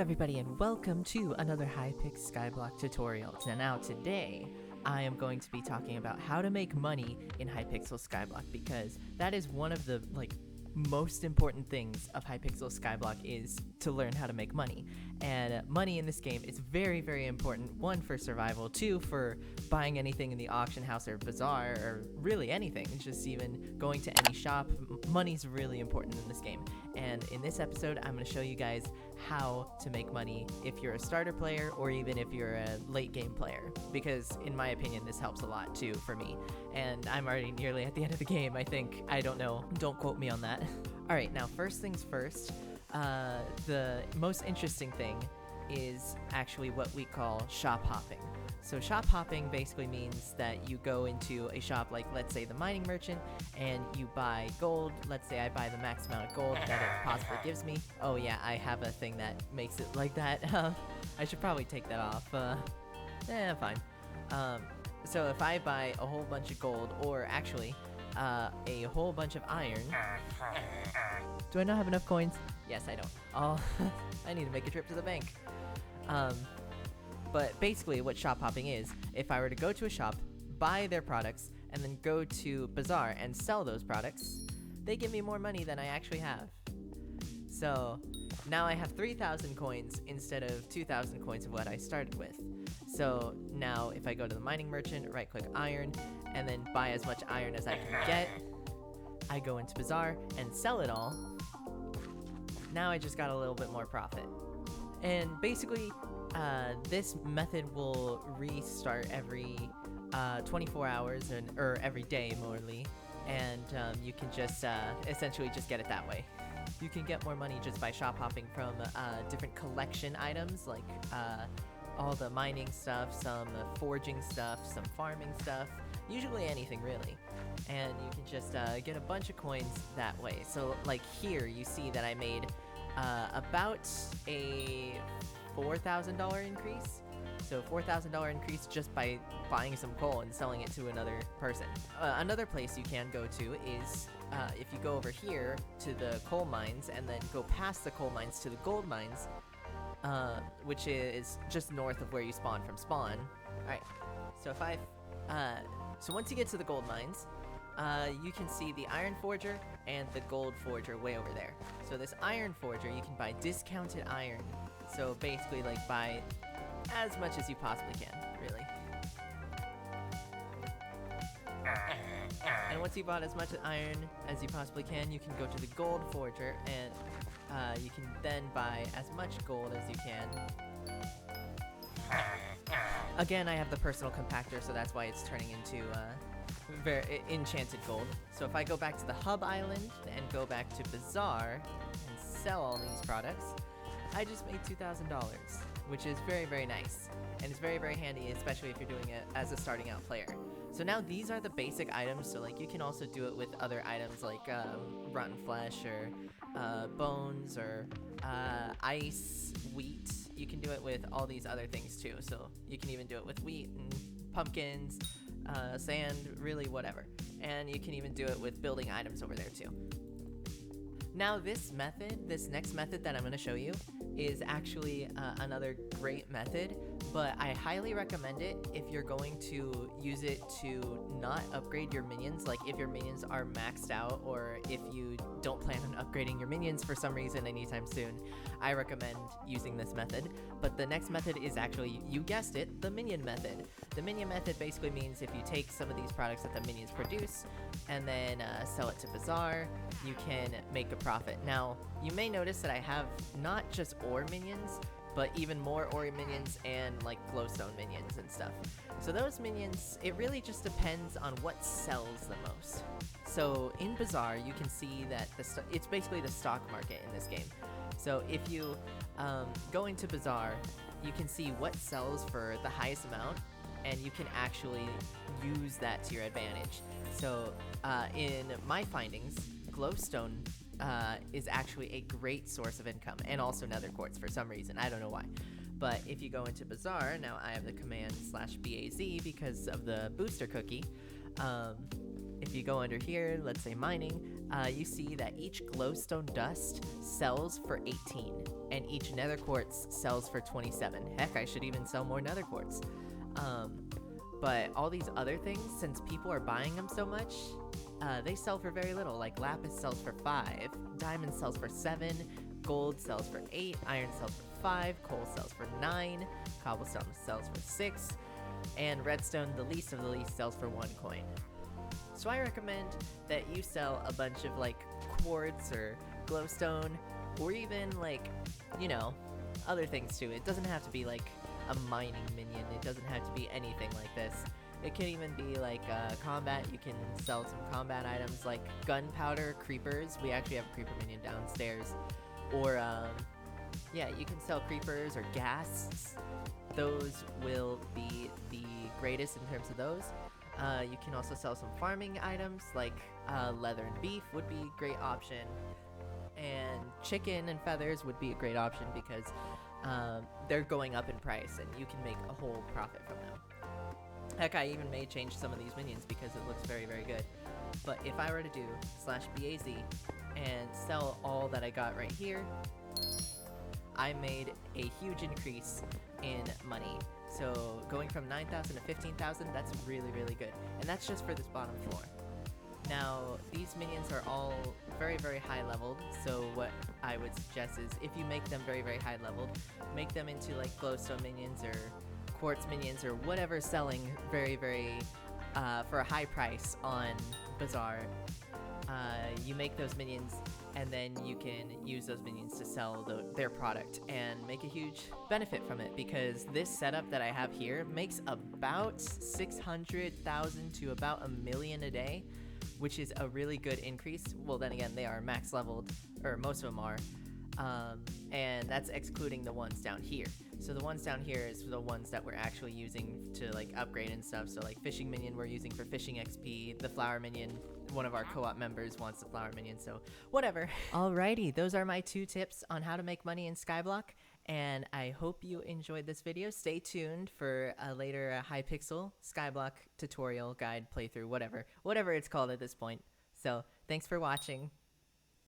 everybody, and welcome to another Hypixel Skyblock tutorial. Now today, I am going to be talking about how to make money in Hypixel Skyblock, because that is one of the most important things of Hypixel Skyblock is to learn how to make money. And money in this game is very, very important. One, for survival. Two, for buying anything in the auction house or bazaar, or really anything. Just even going to any shop. Money's really important in this game. And in this episode, I'm going to show you guys how to make money if you're a starter player or even if you're a late game player. Because in my opinion, this helps a lot too for me. And I'm already nearly at the end of the game, I think. I don't know. Don't quote me on that. Alright, now first things first. The most interesting thing is actually what we call shop hopping. So shop hopping basically means that you go into a shop like, let's say, the mining merchant, and you buy gold. Let's say I buy the max amount of gold that it possibly gives me. Oh yeah, I have a thing that makes it like that. I should probably take that off. Fine. So if I buy a whole bunch of gold, or actually a whole bunch of iron. Do I not have enough coins? Yes, I don't. Oh, I need to make a trip to the bank. But basically what shop hopping is, if I were to go to a shop, buy their products, and then go to Bazaar and sell those products, they give me more money than I actually have. So now I have 3,000 coins instead of 2,000 coins of what I started with. So now if I go to the mining merchant, right click iron, and then buy as much iron as I can get, I go into Bazaar and sell it all. Now I just got a little bit more profit. And basically, this method will restart every 24 hours or every day, morely, and you can just essentially just get it that way. You can get more money just by shop hopping from different collection items, like all the mining stuff, some forging stuff, some farming stuff, usually anything really. And you can just get a bunch of coins that way. So like here you see that I made about a $4,000 increase. So $4,000 increase just by buying some coal and selling it to another person. Another place you can go to is if you go over here to the coal mines and then go past the coal mines to the gold mines, which is just north of where you spawn from spawn. Alright, so so once you get to the gold mines, you can see the iron forger and the gold forger way over there. So this iron forger, you can buy discounted iron. So basically, like, buy as much as you possibly can, really. And once you bought as much iron as you possibly can, you can go to the gold forger, and you can then buy as much gold as you can. Again, I have the personal compactor, so that's why it's turning into very enchanted gold. So if I go back to the hub island and go back to Bazaar and sell all these products, I just made $2,000, which is very, very nice. And it's very, very handy, especially if you're doing it as a starting out player. So now these are the basic items, so like you can also do it with other items like rotten flesh or bones or ice, wheat. You can do it with all these other things too. So you can even do it with wheat and pumpkins, sand, really whatever. And you can even do it with building items over there too. Now this next method that I'm going to show you is actually another great method, but I highly recommend it if you're going to use it to not upgrade your minions, like if your minions are maxed out or if you don't plan on upgrading your minions for some reason anytime soon. I recommend using this method, but the next method is actually, you guessed it, the minion method. The minion method basically means if you take some of these products that the minions produce and then sell it to Bazaar, you can make a profit. Now, you may notice that I have not just ore minions, but even more ore minions and like glowstone minions and stuff. So those minions, it really just depends on what sells the most. So in Bazaar, you can see that it's basically the stock market in this game. So if you go into Bazaar, you can see what sells for the highest amount, and you can actually use that to your advantage. So in my findings, glowstone is actually a great source of income, and also nether quartz for some reason. I don't know why. But if you go into Bazaar, now I have the command /BAZ because of the booster cookie. If you go under here, let's say mining, you see that each glowstone dust sells for 18. and each nether quartz sells for 27. Heck, I should even sell more nether quartz. But all these other things, since people are buying them so much, they sell for very little. Like lapis sells for 5, diamond sells for 7, gold sells for 8, iron sells for 5, coal sells for 9, cobblestone sells for 6, and redstone, the least of the least, sells for 1 coin. So I recommend that you sell a bunch of like quartz or glowstone, or even like, you know, other things too. It doesn't have to be like a mining minion. It doesn't have to be anything like this. It can even be like combat. You can sell some combat items like gunpowder, creepers. We actually have a creeper minion downstairs. Or yeah, you can sell creepers or ghasts. Those will be the greatest in terms of those. You can also sell some farming items like leather and beef would be a great option. And chicken and feathers would be a great option because they're going up in price and you can make a whole profit from them. Heck, I even may change some of these minions because it looks very, very good. But if I were to do /BAZ and sell all that I got right here, I made a huge increase in money. So going from 9,000 to 15,000, that's really, really good. And that's just for this bottom floor. Now, these minions are all very, very high leveled, so what I would suggest is if you make them very, very high leveled, make them into like glowstone minions or quartz minions or whatever selling very, very, for a high price on Bazaar. You make those minions and then you can use those minions to sell their product and make a huge benefit from it, because this setup that I have here makes about 600,000 to about 1 million a day, which is a really good increase. Well, then again, they are max leveled, or most of them are, and that's excluding the ones down here. So the ones down here is the ones that we're actually using to like upgrade and stuff. So like fishing minion we're using for fishing XP, the flower minion, one of our co-op members wants the flower minion, so whatever. Alrighty, those are my 2 tips on how to make money in Skyblock, and I hope you enjoyed this video. Stay tuned for a later Hypixel Skyblock tutorial, guide, playthrough, whatever it's called at this point. So thanks for watching.